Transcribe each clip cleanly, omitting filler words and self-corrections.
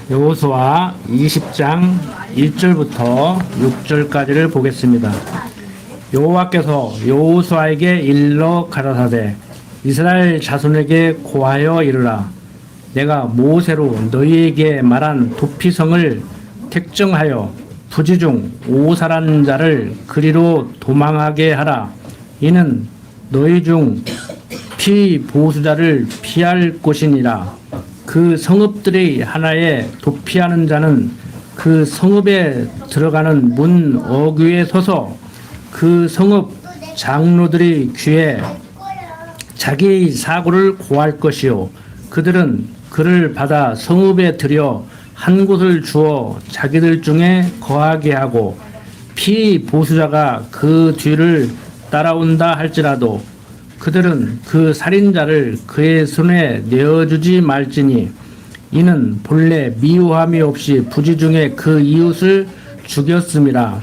여호수아 20장 1절부터 6절까지를 보겠습니다. 여호와께서 여호수아에게 일러 가라사대 이스라엘 자손에게 고하여 이르라. 내가 모세로 너희에게 말한 도피성을 택정하여 부지 중 오살한 자를 그리로 도망하게 하라. 이는 너희 중 피보수자를 피할 곳이니라. 그 성읍들의 하나에 도피하는 자는 그 성읍에 들어가는 문 어귀에 서서 그 성읍 장로들의 귀에 자기의 사고를 고할 것이요 그들은 그를 받아 성읍에 들여 한 곳을 주어 자기들 중에 거하게 하고 피보수자가 그 뒤를 따라온다 할지라도 그들은 그 살인자를 그의 손에 내어주지 말지니 이는 본래 미워함이 없이 부지 중에 그 이웃을 죽였음이라.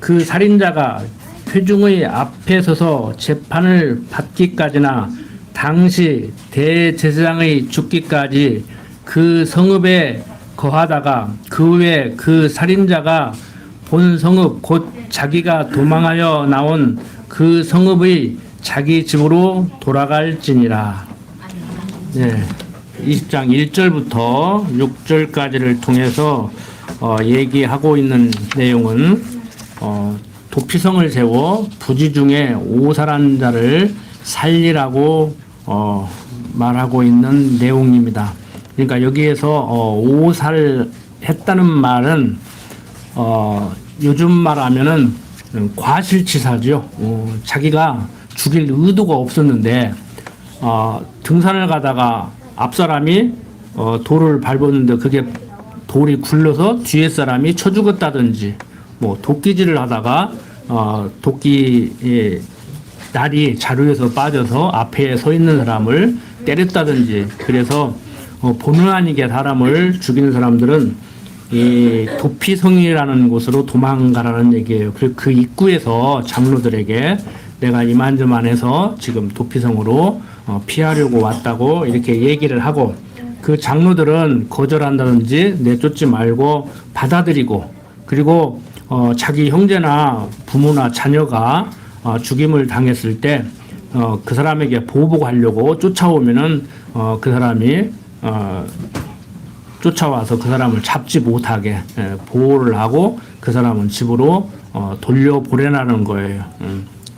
그 살인자가 회중의 앞에 서서 재판을 받기까지나 당시 대제사장의 죽기까지 그 성읍에 거하다가 그 후에 그 살인자가 본 성읍 곧 자기가 도망하여 나온 그 성읍의 자기 집으로 돌아갈지니라. 20장 1절부터 6절까지를 통해서 얘기하고 있는 내용은 도피성을 세워 부지 중에 오살한 자를 살리라고 말하고 있는 내용입니다. 그러니까 여기에서 오살했다는 말은 요즘 말하면은 과실치사죠. 자기가 죽일 의도가 없었는데 등산을 가다가 앞 사람이 돌을 밟았는데 그게 돌이 굴러서 뒤에 사람이 쳐 죽었다든지 뭐 도끼질을 하다가 도끼 날이 자루에서 빠져서 앞에 서 있는 사람을 때렸다든지 그래서 본의 아니게 사람을 죽이는 사람들은 이 도피성이라는 곳으로 도망가라는 얘기예요. 그 입구에서 장로들에게 내가 이만저만해서 지금 도피성으로 피하려고 왔다고 이렇게 얘기를 하고 그 장로들은 거절한다든지 내쫓지 말고 받아들이고 그리고 자기 형제나 부모나 자녀가 죽임을 당했을 때 그 사람에게 보복하려고 쫓아오면은 그 사람이 쫓아와서 그 사람을 잡지 못하게 보호를 하고 그 사람은 집으로 돌려보내라는 거예요.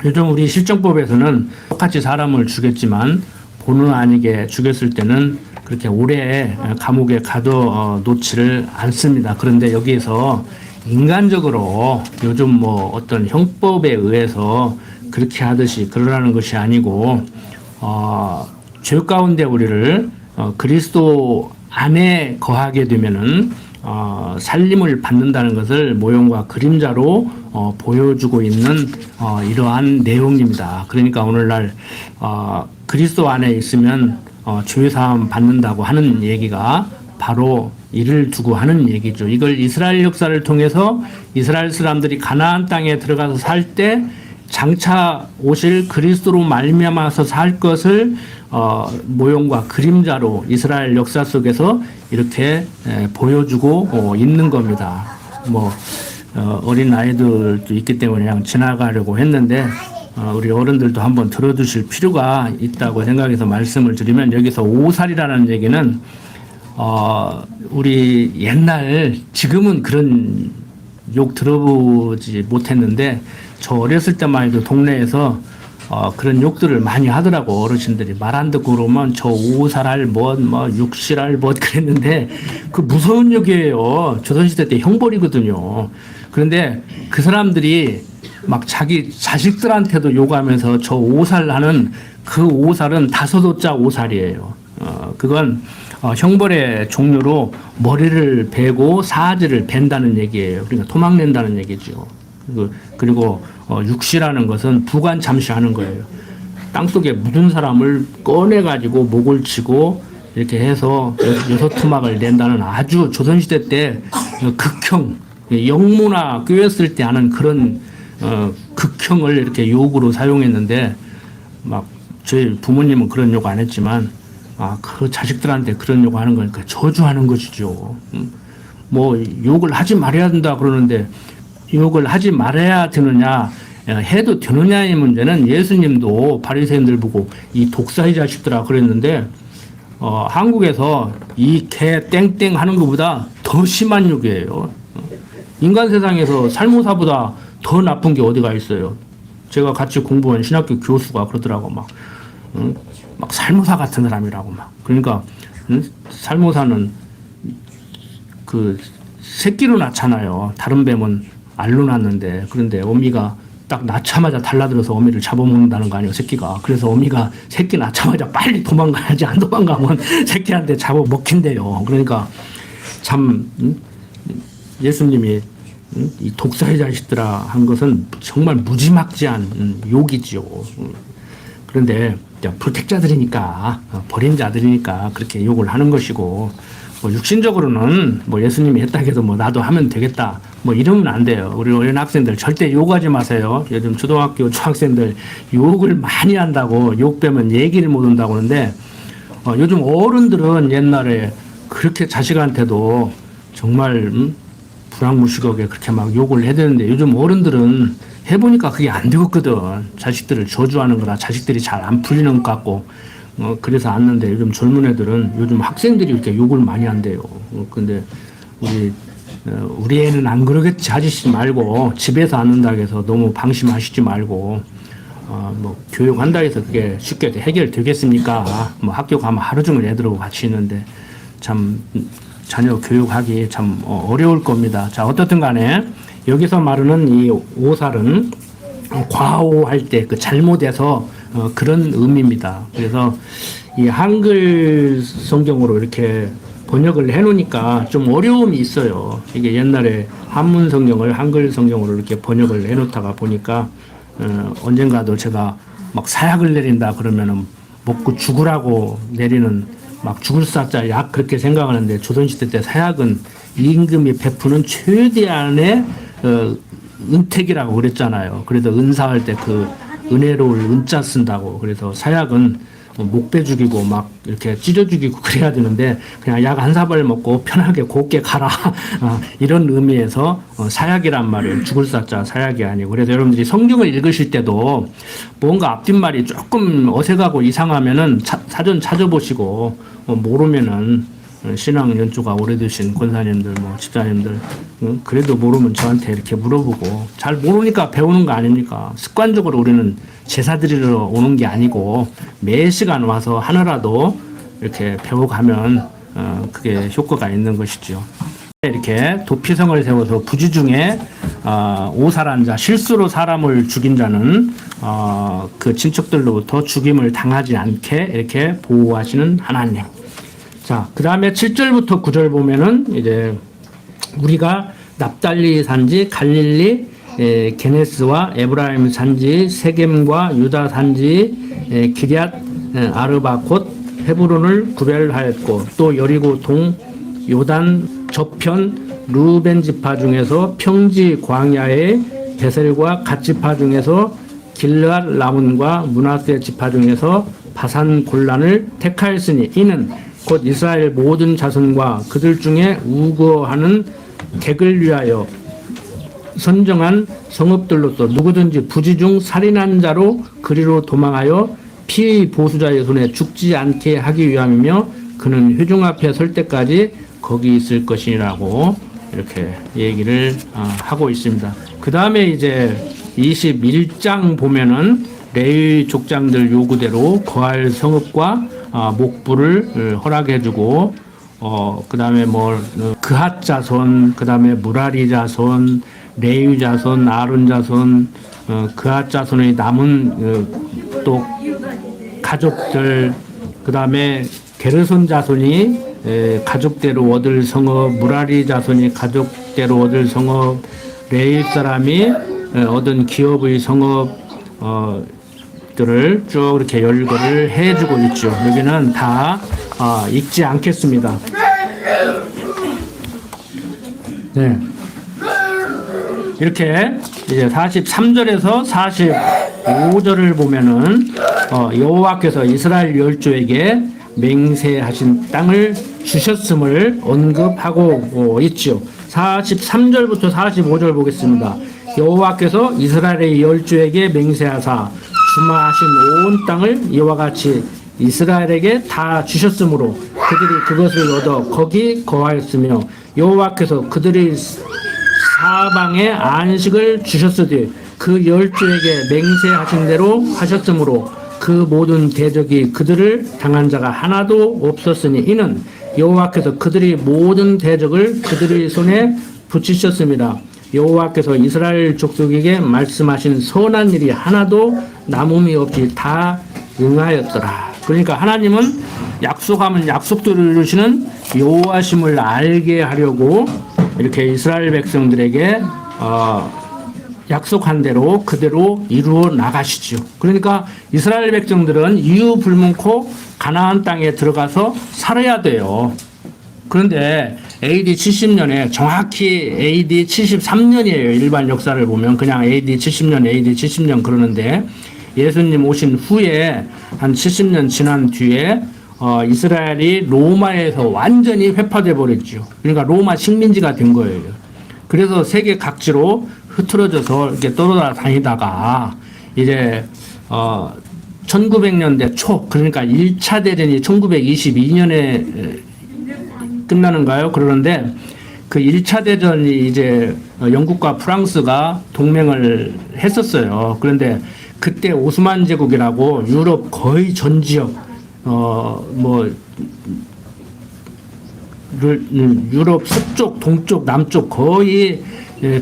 요즘 우리 실정법에서는 똑같이 사람을 죽였지만 본의 아니게 죽였을 때는 그렇게 오래 감옥에 가둬놓지를 않습니다. 그런데 여기에서 인간적으로 요즘 뭐 어떤 형법에 의해서 그렇게 하듯이 그러라는 것이 아니고 죄 가운데 우리를 그리스도 안에 거하게 되면은 살림을 받는다는 것을 모형과 그림자로 보여주고 있는 이러한 내용입니다. 그러니까 오늘날 그리스도 안에 있으면 죄사함 받는다고 하는 얘기가 바로 이를 두고 하는 얘기죠. 이걸 이스라엘 역사를 통해서 이스라엘 사람들이 가나안 땅에 들어가서 살 때 장차 오실 그리스도로 말미암아서 살 것을 모형과 그림자로 이스라엘 역사 속에서 이렇게 보여주고 있는 겁니다. 뭐 어린 아이들도 있기 때문에 그냥 지나가려고 했는데 우리 어른들도 한번 들어주실 필요가 있다고 생각해서 말씀을 드리면 여기서 오살이라는 얘기는 우리 옛날 지금은 그런 욕 들어보지 못했는데 저 어렸을 때만 해도 동네에서 그런 욕들을 많이 하더라고. 어르신들이 말 안 듣고 그러면 저 오살할 뭐 육실할 그랬는데 그 무서운 욕이에요. 조선시대 때 형벌이거든요. 그런데 그 사람들이 막 자기 자식들한테도 욕하면서 저 오살하는 그 오살은 다섯오자 오살이에요. 그건 형벌의 종류로 머리를 베고 사지를 벤다는 얘기예요. 그러니까 토막낸다는 얘기죠. 그리고 육시라는 것은 부관 잠시하는 거예요. 땅속에 묻은 사람을 꺼내가지고 목을 치고 이렇게 해서 여섯 토막을 낸다는 아주 조선시대 때 극형, 영모나 꿰었을 때 하는 그런 극형을 이렇게 욕으로 사용했는데 막 저희 부모님은 그런 욕 안 했지만 그 자식들한테 그런 요구하는 거니까 저주하는 것이죠. 뭐 욕을 하지 말아야 된다 그러는데 욕을 하지 말아야 되느냐 해도 되느냐의 문제는 예수님도 바리새인들 보고 이 독사의 자식들아 그랬는데 한국에서 이 개 땡땡 하는 것보다 더 심한 욕이에요. 인간 세상에서 살모사보다 더 나쁜 게 어디가 있어요. 제가 같이 공부한 신학교 교수가 그러더라고 막 살모사 같은 사람이라고 막. 그러니까 살모사는 그 새끼로 낳잖아요. 다른 뱀은 알로 낳는데 그런데 어미가 딱 낳자마자 달라들어서 어미를 잡아먹는다는 거 아니에요, 새끼가. 그래서 어미가 새끼 낳자마자 빨리 도망가야지 안 도망가면 새끼한테 잡아먹힌대요. 그러니까 참 예수님이 이 독사의 자식들아 한 것은 정말 무지막지한 욕이지요. 그런데 불택자들이니까 버린 자들이니까 그렇게 욕을 하는 것이고 뭐 육신적으로는 뭐 예수님이 했다 해도 뭐 나도 하면 되겠다 뭐 이러면 안 돼요. 우리 어린 학생들 절대 욕하지 마세요. 요즘 초등학교 중학생들 욕을 많이 한다고 욕 빼면 얘기를 못 한다고 하는데 요즘 어른들은 옛날에 그렇게 자식한테도 정말 불황무시하게 그렇게 막 욕을 해대는데 요즘 어른들은 해보니까 그게 안 되거든. 자식들을 저주하는 거라 자식들이 잘 안 풀리는 것 같고 그래서 안는데 요즘 젊은 애들은 요즘 학생들이 이렇게 욕을 많이 한대요. 근데 우리 애는 안 그러겠지 하시지 말고 집에서 안는다고 해서 너무 방심하시지 말고 뭐 교육한다 해서 그게 쉽게 해결되겠습니까? 뭐 학교 가면 하루 종일 애들하고 같이 있는데 참 자녀 교육하기 참 어려울 겁니다. 자, 어떻든 간에 여기서 말하는 이 오살은 과오할 때 그 잘못해서 그런 의미입니다. 그래서 이 한글 성경으로 이렇게 번역을 해놓으니까 좀 어려움이 있어요. 이게 옛날에 한문 성경을 한글 성경으로 이렇게 번역을 해놓다가 보니까 언젠가도 제가 막 사약을 내린다 그러면은 먹고 죽으라고 내리는 막 죽을 사자 약 그렇게 생각하는데 조선시대 때 사약은 임금이 베푸는 최대한의 은택이라고 그랬잖아요. 그래서 은사할 때 그 은혜로울 은자 쓴다고. 그래서 사약은 목배 죽이고 막 이렇게 찢어 죽이고 그래야 되는데 그냥 약 한 사발 먹고 편하게 곱게 가라 이런 의미에서 사약이란 말이에요. 죽을 사자 사약이 아니고. 그래서 여러분들이 성경을 읽으실 때도 뭔가 앞뒷말이 조금 어색하고 이상하면은 사전 찾아보시고 모르면은 신앙 연조가 오래되신 권사님들 뭐 집사님들 그래도 모르면 저한테 이렇게 물어보고 잘 모르니까 배우는 거 아닙니까? 습관적으로 우리는 제사 드리러 오는 게 아니고 매 시간 와서 하나라도 이렇게 배워가면 그게 효과가 있는 것이죠. 이렇게 도피성을 세워서 부지 중에 오살한 자, 실수로 사람을 죽인 자는 그 친척들로부터 죽임을 당하지 않게 이렇게 보호하시는 하나님. 자, 그 다음에 7절부터 9절 보면은 이제 우리가 납달리 산지 갈릴리 게네스와 에브라임 산지 세겜과 유다 산지 기럇 아르바 곧 헤브론을 구별하였고 또 여리고 동 요단 저편 루벤 지파 중에서 평지 광야의 베셀과 갓 지파 중에서 길르앗 라문과 므낫세 지파 중에서 바산 골란을 택하였으니 이는 곧 이스라엘 모든 자손과 그들 중에 우거하는 객을 위하여 선정한 성읍들로서 누구든지 부지 중 살인한 자로 그리로 도망하여 피의 보수자의 손에 죽지 않게 하기 위함이며 그는 회중 앞에 설 때까지 거기 있을 것이라고 이렇게 얘기를 하고 있습니다. 그 다음에 이제 21장 보면은 레위 족장들 요구대로 거할 성읍과 목부를 허락해주고 그 다음에 뭐 그핫 자손, 그 다음에 무라리 자손, 레위 자손, 아론 자손, 그핫 자손의 남은 또 가족들, 그 다음에 게르손 자손이 가족대로 얻을 성읍, 무라리 자손이 가족대로 얻을 성읍, 레위 사람이 얻은 기업의 성읍 들을 쭉 이렇게 열거를 해주고 있죠. 여기는 다 읽지 않겠습니다. 네. 이렇게 이제 43절에서 45절을 보면은 여호와께서 이스라엘 열조에게 맹세하신 땅을 주셨음을 언급하고 있죠. 43절부터 45절 보겠습니다. 여호와께서 이스라엘의 열조에게 맹세하사 주마하신 온 땅을 이와 같이 이스라엘에게 다 주셨으므로 그들이 그것을 얻어 거기 거하였으며 여호와께서 그들이 사방에 안식을 주셨으되 그 열조에게 맹세하신 대로 하셨으므로 그 모든 대적이 그들을 당한 자가 하나도 없었으니 이는 여호와께서 그들이 모든 대적을 그들의 손에 붙이셨습니다. 여호와께서 이스라엘 족속에게 말씀하신 선한 일이 하나도 남음이 없이 다 응하였더라. 그러니까 하나님은 약속하면 약속대로 이루시는 여호와심을 알게 하려고 이렇게 이스라엘 백성들에게 약속한 대로 그대로 이루어 나가시죠. 그러니까 이스라엘 백성들은 이유 불문코 가나안 땅에 들어가서 살아야 돼요. 그런데 AD 70년에 정확히 AD 73년이에요. 일반 역사를 보면 그냥 AD 70년, AD 70년 그러는데 예수님 오신 후에 한 70년 지난 뒤에 이스라엘이 로마에서 완전히 회파돼 버렸죠. 그러니까 로마 식민지가 된 거예요. 그래서 세계 각지로 흐트러져서 이렇게 떠돌아다니다가 이제 1900년대 초 그러니까 1차 대전이 1922년에 끝나는가요? 그러는데 그 1차 대전이 이제 영국과 프랑스가 동맹을 했었어요. 그런데 그때 오스만 제국이라고 유럽 거의 전 지역 유럽 서쪽, 동쪽, 남쪽 거의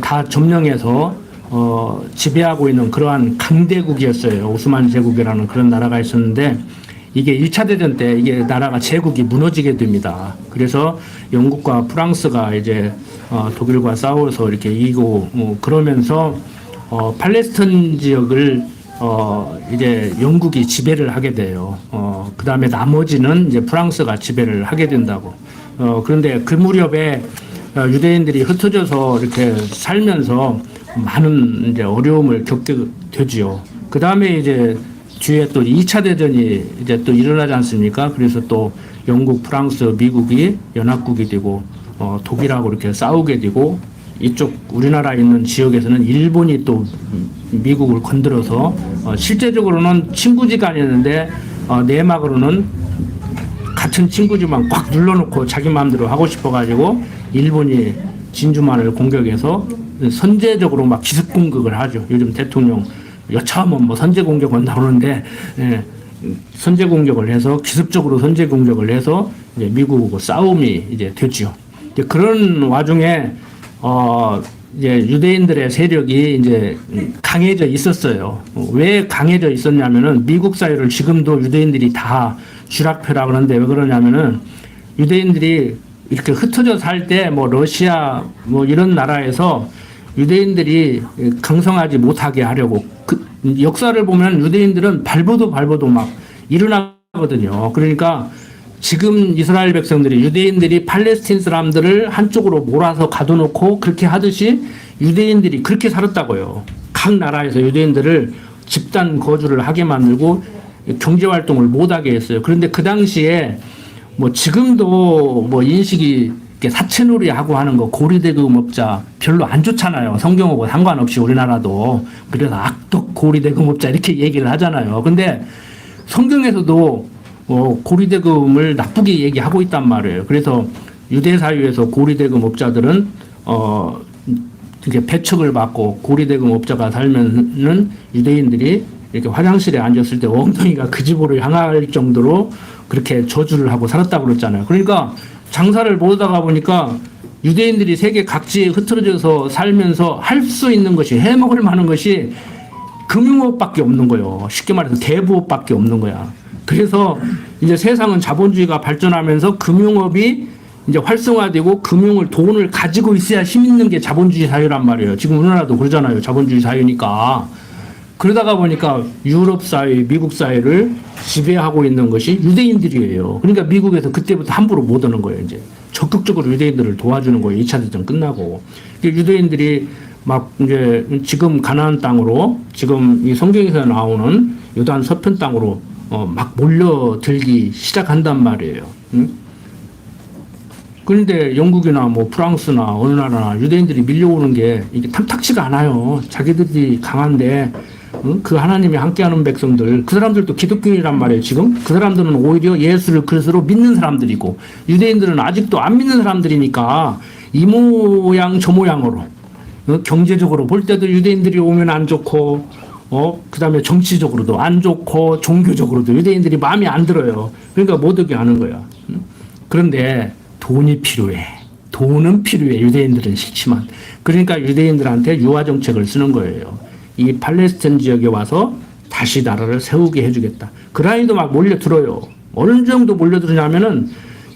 다 점령해서 지배하고 있는 그러한 강대국이었어요. 오스만 제국이라는 그런 나라가 있었는데 이게 1차 대전 때 이게 나라가 제국이 무너지게 됩니다. 그래서 영국과 프랑스가 이제 독일과 싸워서 이렇게 이기고 그러면서 팔레스타인 지역을 이제 영국이 지배를 하게 돼요. 그 다음에 나머지는 이제 프랑스가 지배를 하게 된다고. 그런데 그 무렵에 유대인들이 흩어져서 이렇게 살면서 많은 이제 어려움을 겪게 되지요. 그 다음에 이제 뒤에 또 2차 대전이 이제 또 일어나지 않습니까? 그래서 또 영국, 프랑스, 미국이 연합국이 되고 독일하고 이렇게 싸우게 되고 이쪽 우리나라에 있는 지역에서는 일본이 또 미국을 건드려서 실제적으로는 친구지간이었는데 내막으로는 같은 친구지만 꽉 눌러놓고 자기 마음대로 하고 싶어가지고 일본이 진주만을 공격해서 선제적으로 막 기습 공격을 하죠. 요즘 대통령 여차하면 뭐 선제 공격은 나오는데 선제 공격을 해서 기습적으로 선제 공격을 해서 이제 미국하고 싸움이 이제 됐죠. 이제 그런 와중에 이제 유대인들의 세력이 이제 강해져 있었어요. 왜 강해져 있었냐면은 미국 사회를 지금도 유대인들이 다 쥐락펴라 그러는데 왜 그러냐면은 유대인들이 이렇게 흩어져 살 때 뭐 러시아 뭐 이런 나라에서 유대인들이 강성하지 못하게 하려고 그 역사를 보면 유대인들은 밟아도 막 일어나거든요. 그러니까 지금 이스라엘 백성들이 유대인들이 팔레스틴 사람들을 한쪽으로 몰아서 가둬놓고 그렇게 하듯이 유대인들이 그렇게 살았다고요. 각 나라에서 유대인들을 집단 거주를 하게 만들고 경제 활동을 못하게 했어요. 그런데 그 당시에 뭐 지금도 뭐 인식이 사채놀이 하고 하는 거 고리대금업자 별로 안 좋잖아요. 성경하고 상관없이 우리나라도. 그래서 악덕 고리대금업자 이렇게 얘기를 하잖아요. 근데 성경에서도 고리대금을 나쁘게 얘기하고 있단 말이에요. 그래서 유대 사회에서 고리대금업자들은 이렇게 배척을 받고 고리대금업자가 살면은 유대인들이 이렇게 화장실에 앉았을 때 엉덩이가 그 집으로 향할 정도로 그렇게 저주를 하고 살았다고 그랬잖아요. 그러니까 장사를 못하다가 보니까 유대인들이 세계 각지에 흐트러져서 살면서 할 수 있는 것이 해먹을 만한 것이 금융업밖에 없는 거예요. 쉽게 말해서 대부업밖에 없는 거야. 그래서 이제 세상은 자본주의가 발전하면서 금융업이 이제 활성화되고 돈을 가지고 있어야 힘 있는 게 자본주의 사회란 말이에요. 지금 우리나라도 그러잖아요. 자본주의 사회니까. 그러다가 보니까 유럽 사회, 미국 사회를 지배하고 있는 것이 유대인들이에요. 그러니까 미국에서 그때부터 함부로 못 오는 거예요. 이제 적극적으로 유대인들을 도와주는 거예요. 2차 대전 끝나고. 유대인들이 막 이제 지금 가나안 땅으로 지금 이 성경에서 나오는 요단 서편 땅으로 막 몰려들기 시작한단 말이에요. 응? 그런데 영국이나 뭐 프랑스나 어느 나라나 유대인들이 밀려오는 게 이게 탐탁지가 않아요. 자기들이 강한데 그 하나님이 함께하는 백성들, 그 사람들도 기독교인이란 말이에요. 지금 그 사람들은 오히려 예수를 그리스도로 믿는 사람들이고 유대인들은 아직도 안 믿는 사람들이니까 이 모양 저 모양으로 경제적으로 볼 때도 유대인들이 오면 안 좋고 그다음에 정치적으로도 안 좋고 종교적으로도 유대인들이 마음에 안 들어요. 그러니까 못 오게 하는 거야. 그런데 돈이 필요해. 돈은 필요해. 유대인들은 싫지만. 그러니까 유대인들한테 유화 정책을 쓰는 거예요. 이 팔레스타인 지역에 와서 다시 나라를 세우게 해주겠다. 그라인도 막 몰려들어요. 어느 정도 몰려들냐면은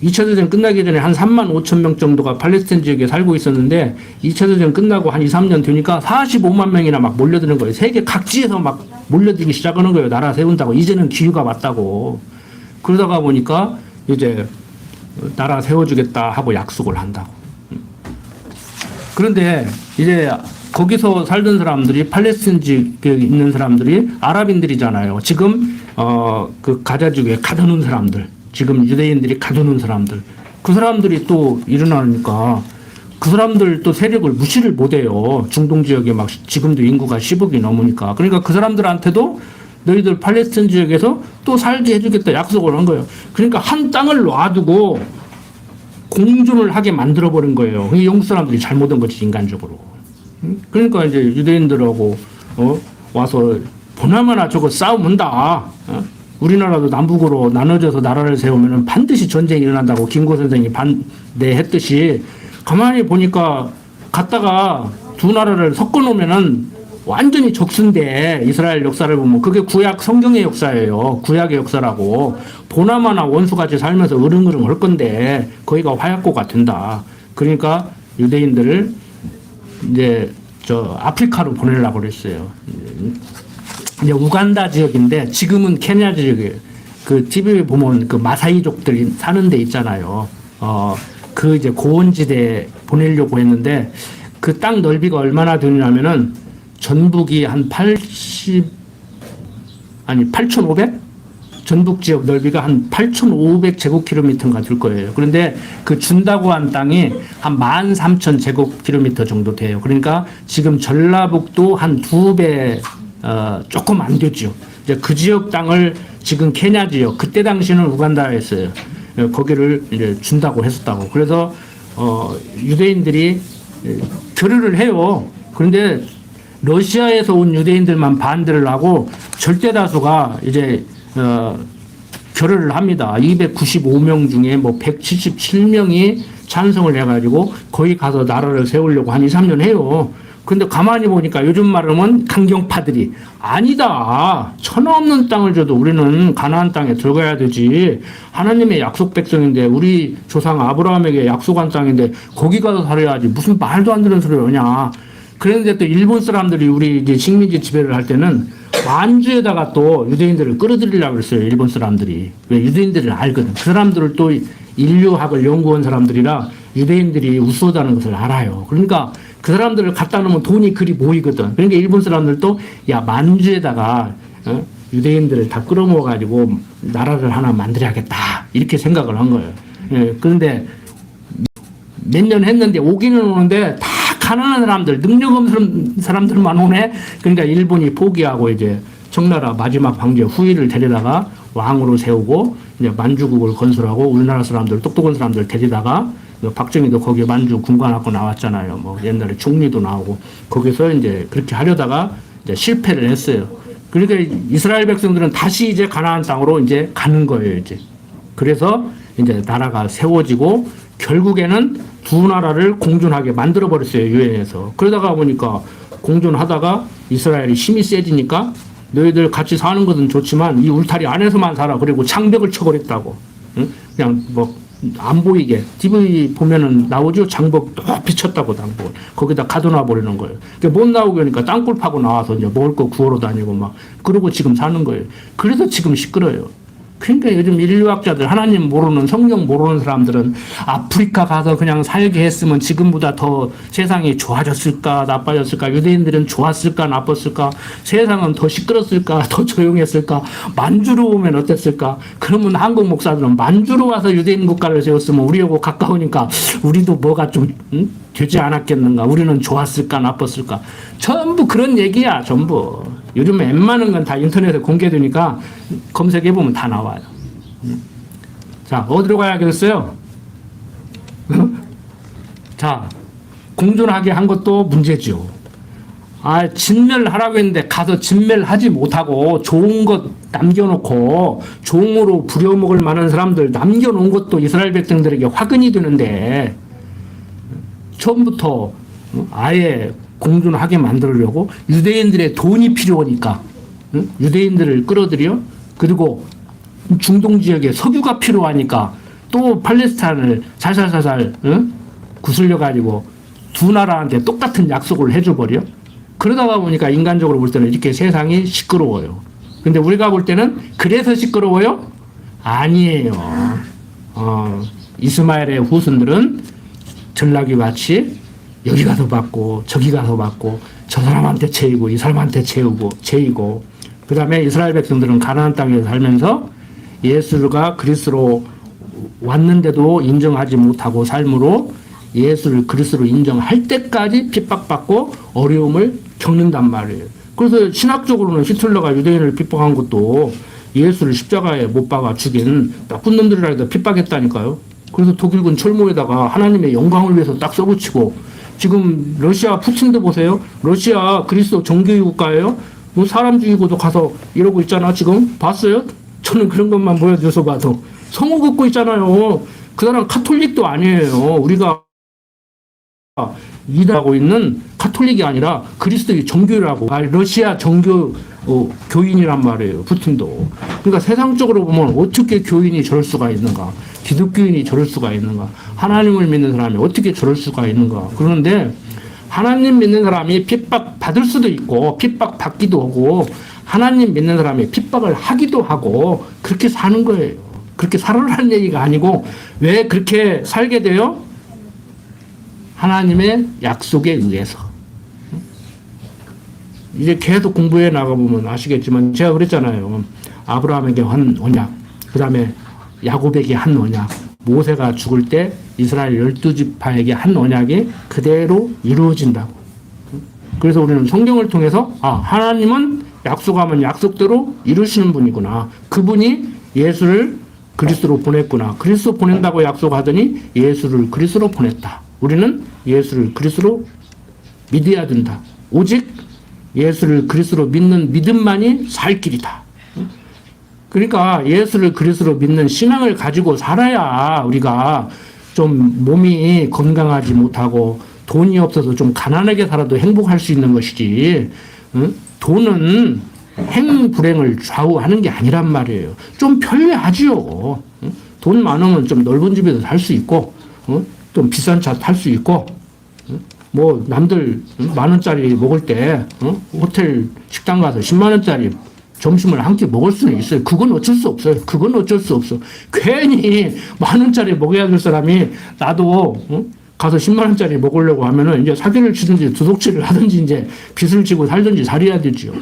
2차 대전 끝나기 전에 한 3만 5천 명 정도가 팔레스타인 지역에 살고 있었는데 2차 대전 끝나고 한 2, 3년 되니까 45만 명이나 막 몰려드는 거예요. 세계 각지에서 막 몰려들기 시작하는 거예요. 나라 세운다고. 이제는 기회가 왔다고. 그러다가 보니까 이제 나라 세워주겠다 하고 약속을 한다고. 그런데 이제 거기서 살던 사람들이 팔레스타인 지역에 있는 사람들이 아랍인들이잖아요. 지금 그 가자 지구에 가둬놓은 사람들, 지금 유대인들이 가둬놓은 사람들, 그 사람들이 또 일어나니까 그 사람들 또 세력을 무시를 못해요. 중동 지역에 막 지금도 인구가 10억이 넘으니까. 그러니까 그 사람들한테도 너희들 팔레스타인 지역에서 또 살게 해주겠다 약속을 한 거예요. 그러니까 한 땅을 놔두고 공존을 하게 만들어버린 거예요. 영국 사람들이 잘못한 거지, 인간적으로. 그러니까 이제 유대인들하고 와서 보나마나 저거 싸우면다. 우리나라도 남북으로 나눠져서 나라를 세우면 반드시 전쟁이 일어난다고 김구 선생이 반대했듯이 가만히 보니까 갔다가 두 나라를 섞어놓으면은 완전히 적순데 이스라엘 역사를 보면 그게 구약 성경의 역사예요. 구약의 역사라고. 보나마나 원수같이 살면서 으릉으릉 할 건데 거기가 화약고가 된다. 그러니까 유대인들을 이제 저 아프리카로 보내려고 그랬어요. 이제 우간다 지역인데 지금은 케냐 지역이에요. 그 TV에 보면 그 마사이족들이 사는 데 있잖아요. 그 이제 고원지대 보내려고 했는데 그 땅 넓이가 얼마나 되냐면은 전북이 한 8,500? 전북 지역 넓이가 한 8,500 제곱킬로미터인가 될 거예요. 그런데 그 준다고 한 땅이 한 13,000 제곱킬로미터 정도 돼요. 그러니까 지금 전라북도 한 2배, 조금 안 되죠. 이제 그 지역 땅을 지금 케냐 지역, 그때 당시는 우간다였어요. 거기를 이제 준다고 했었다고. 그래서, 유대인들이 결의를 해요. 그런데 러시아에서 온 유대인들만 반대를 하고 절대 다수가 이제 결의를 합니다. 295명 중에 뭐 177명이 찬성을 해가지고 거기 가서 나라를 세우려고 한 2, 3년 해요. 근데 가만히 보니까 요즘 말하면 강경파들이 아니다. 천하 없는 땅을 줘도 우리는 가나안 땅에 들어가야 되지. 하나님의 약속 백성인데 우리 조상 아브라함에게 약속한 땅인데 거기 가서 살아야지. 무슨 말도 안 되는 소리를 하냐. 그런데 또 일본 사람들이 우리 이제 식민지 지배를 할 때는 만주에다가 또 유대인들을 끌어들이려고 그랬어요. 일본 사람들이. 왜 유대인들을 알거든. 그 사람들을 또 인류학을 연구한 사람들이라 유대인들이 우수하다는 것을 알아요. 그러니까 그 사람들을 갖다 놓으면 돈이 그리 모이거든. 그러니까 일본 사람들도 야 만주에다가 유대인들을 다 끌어모아가지고 나라를 하나 만들어야겠다. 이렇게 생각을 한 거예요. 예, 그런데 몇 년 했는데 오기는 오는데 다 가난한 사람들, 능력 없는 사람들만 오네. 그러니까 일본이 포기하고 이제 청나라 마지막 황제 후이를 데려다가 왕으로 세우고 이제 만주국을 건설하고 우리나라 사람들, 똑똑한 사람들 데리다가 박정희도 거기에 만주 군관학교 나왔잖아요. 뭐 옛날에 총리도 나오고 거기서 이제 그렇게 하려다가 이제 실패를 했어요. 그러니까 이스라엘 백성들은 다시 이제 가나안 땅으로 이제 가는 거예요. 이제 그래서 이제 나라가 세워지고 결국에는 두 나라를 공존하게 만들어 버렸어요. 유엔에서. 그러다가 보니까 공존하다가 이스라엘이 힘이 세지니까 너희들 같이 사는 것은 좋지만 이 울타리 안에서만 살아. 그리고 장벽을 쳐버렸다고. 응? 그냥 뭐 안 보이게 TV 보면은 나오죠. 장벽 높이 쳤다고 장벽을 거기다 가둬놔 버리는 거예요. 그러니까 못 나오게 하니까 땅굴 파고 나와서 이제 먹을 거 구하러 다니고 막 그러고 지금 사는 거예요. 그래서 지금 시끄러워요. 그러니까 요즘 인류학자들, 하나님 모르는, 성경 모르는 사람들은 아프리카 가서 그냥 살게 했으면 지금보다 더 세상이 좋아졌을까 나빠졌을까, 유대인들은 좋았을까 나빴을까, 세상은 더 시끄럽을까 더 조용했을까, 만주로 오면 어땠을까. 그러면 한국 목사들은 만주로 와서 유대인 국가를 세웠으면 우리하고 가까우니까 우리도 뭐가 좀 되지 않았겠는가, 우리는 좋았을까 나빴을까. 전부 그런 얘기야. 전부 요즘 웬만한 건 다 인터넷에 공개되니까 검색해보면 다 나와요. 자, 어디로 가야겠어요? 자, 공존하게 한 것도 문제죠. 진멸하라고 했는데 가서 진멸하지 못하고 좋은 것 남겨놓고 종으로 부려먹을 만한 사람들 남겨놓은 것도 이스라엘 백성들에게 화근이 되는데, 처음부터 아예 공존하게 만들려고 유대인들의 돈이 필요하니까 유대인들을 끌어들여, 그리고 중동 지역에 석유가 필요하니까 또 팔레스타인을 살살살살 구슬려 가지고 두 나라한테 똑같은 약속을 해줘 버려. 그러다가 보니까 인간적으로 볼 때는 이렇게 세상이 시끄러워요. 근데 우리가 볼 때는 그래서 시끄러워요? 아니에요. 이스마엘의 후손들은 전라귀 같이 여기 가서 받고 저기 가서 받고 저 사람한테 채이고 이 사람한테 채이고, 그 다음에 이스라엘 백성들은 가나안 땅에 살면서 예수가 그리스도로 왔는데도 인정하지 못하고 삶으로 예수를 그리스도로 인정할 때까지 핍박받고 어려움을 겪는단 말이에요. 그래서 신학적으로는 히틀러가 유대인을 핍박한 것도 예수를 십자가에 못 박아 죽인 나쁜 놈들이라 해서 핍박했다니까요. 그래서 독일군 철모에다가 하나님의 영광을 위해서 딱 써붙이고, 지금 러시아 푸틴도 보세요. 러시아 그리스도 정교육 국가예요. 뭐 사람주의고도 가서 이러고 있잖아. 지금 봤어요? 저는 그런 것만 보여줘서 봐도 성호 긋고 있잖아요. 그 사람 카톨릭도 아니에요. 우리가 이해하고 있는 카톨릭이 아니라 그리스도의 정교라고, 러시아 정교 교인이란 말이에요. 푸틴도. 그러니까 세상적으로 보면 어떻게 교인이 저럴 수가 있는가, 기독교인이 저럴 수가 있는가, 하나님을 믿는 사람이 어떻게 저럴 수가 있는가. 그런데 하나님 믿는 사람이 핍박 받을 수도 있고 핍박 받기도 하고, 하나님 믿는 사람이 핍박을 하기도 하고, 그렇게 사는 거예요. 그렇게 살아라는 얘기가 아니고, 왜 그렇게 살게 돼요? 하나님의 약속에 의해서. 이제 계속 공부해 나가보면 아시겠지만, 제가 그랬잖아요. 아브라함에게 한 언약, 그 다음에 야곱에게 한 언약, 모세가 죽을 때 이스라엘 12지파에게 한 언약이 그대로 이루어진다고. 그래서 우리는 성경을 통해서 하나님은 약속하면 약속대로 이루시는 분이구나. 그분이 예수를 그리스도로 보냈구나. 그리스도 보낸다고 약속하더니 예수를 그리스도로 보냈다. 우리는 예수를 그리스도로 믿어야 된다. 오직 예수를 그리스도로 믿는 믿음만이 살 길이다. 그러니까 예수를 그리스도로 믿는 신앙을 가지고 살아야 우리가 좀 몸이 건강하지 못하고 돈이 없어서 좀 가난하게 살아도 행복할 수 있는 것이지, 돈은 행불행을 좌우하는 게 아니란 말이에요. 좀 편리하지요. 돈 많으면 좀 넓은 집에서 살 수 있고, 좀 비싼 차 탈 수 있고, 뭐 남들 10,000원짜리 먹을 때 호텔 식당 가서 100,000원짜리 점심을 한 끼 먹을 수는 있어요. 그건 어쩔 수 없어요. 그건 어쩔 수 없어. 괜히 10,000원짜리 먹어야 될 사람이 나도 가서 100,000원짜리 먹으려고 하면은 이제 사기를 치든지 도둑질을 하든지 이제 빚을 지고 살든지 살아야 되죠.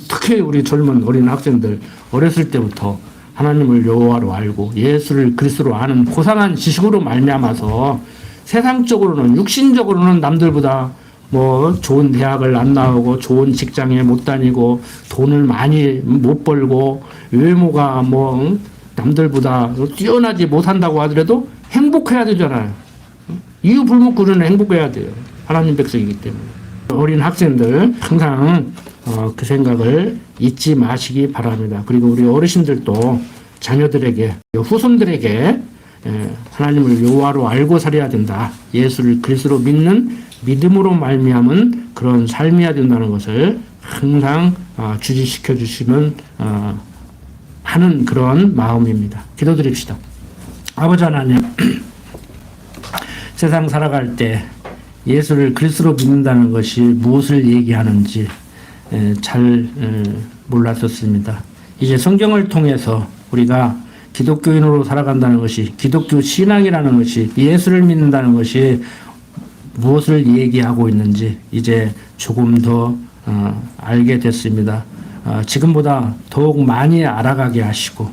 특히 우리 젊은 어린 학생들 어렸을 때부터 하나님을 여호와로 알고 예수를 그리스도로 아는 고상한 지식으로 말미암아서 세상적으로는, 육신적으로는 남들보다 뭐 좋은 대학을 안 나오고 좋은 직장에 못 다니고 돈을 많이 못 벌고 외모가 뭐 남들보다 뛰어나지 못한다고 하더라도 행복해야 되잖아요. 이유 불문구는 행복해야 돼요. 하나님 백성이기 때문에. 어린 학생들 항상 그 생각을 잊지 마시기 바랍니다. 그리고 우리 어르신들도 자녀들에게, 후손들에게 하나님을 여호와로 알고 살아야 된다. 예수를 그리스도로 믿는 믿음으로 말미암은 그런 삶이어야 된다는 것을 항상 주지시켜 주시면 하는 그런 마음입니다. 기도드립시다. 아버지 하나님, 세상 살아갈 때 예수를 그리스도로 믿는다는 것이 무엇을 얘기하는지 잘 몰랐었습니다. 이제 성경을 통해서 우리가 기독교인으로 살아간다는 것이, 기독교 신앙이라는 것이, 예수를 믿는다는 것이 무엇을 얘기하고 있는지 이제 조금 더 알게 됐습니다. 지금보다 더욱 많이 알아가게 하시고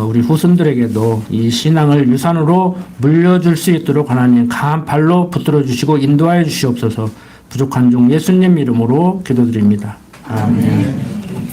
우리 후손들에게도 이 신앙을 유산으로 물려줄 수 있도록 하나님 강한 발로 붙들어 주시고 인도하여 주시옵소서. 부족한 종 예수님 이름으로 기도드립니다. 아멘.